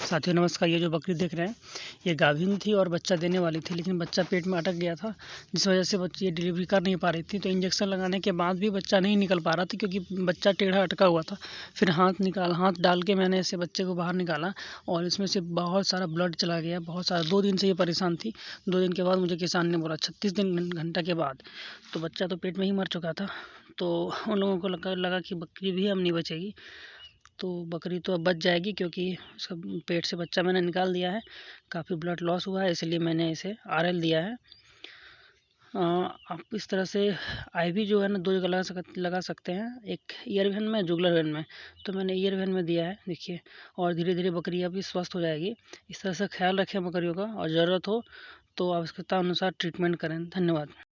साथियों नमस्कार। ये जो बकरी देख रहे हैं ये गाभिन थी और बच्चा देने वाली थी, लेकिन बच्चा पेट में अटक गया था, जिस वजह से बच्ची ये डिलीवरी कर नहीं पा रही थी। तो इंजेक्शन लगाने के बाद भी बच्चा नहीं निकल पा रहा था, क्योंकि बच्चा टेढ़ा अटका हुआ था। फिर हाथ डाल के मैंने ऐसे बच्चे को बाहर निकाला और इसमें से बहुत सारा ब्लड चला गया, बहुत सारा। 2 दिन से ये परेशान थी। 2 दिन के बाद मुझे किसान ने बोला 36 घंटा के बाद, तो बच्चा तो पेट में ही मर चुका था। तो उन लोगों को लगा कि बकरी भी अब नहीं बचेगी। तो बकरी तो अब बच जाएगी, क्योंकि उसका पेट से बच्चा मैंने निकाल दिया है। काफ़ी ब्लड लॉस हुआ है, इसलिए मैंने इसे आरएल दिया है। आप इस तरह से आईवी जो है ना 2 जगह लगा सकते हैं, एक ईयर वेन में, जुगलर वेन में। तो मैंने ईयर वेन में दिया है, देखिए। और धीरे धीरे बकरियाँ भी स्वस्थ हो जाएगी। इस तरह से ख्याल रखें बकरियों का, और ज़रूरत हो तो आवश्यकता अनुसार ट्रीटमेंट करें। धन्यवाद।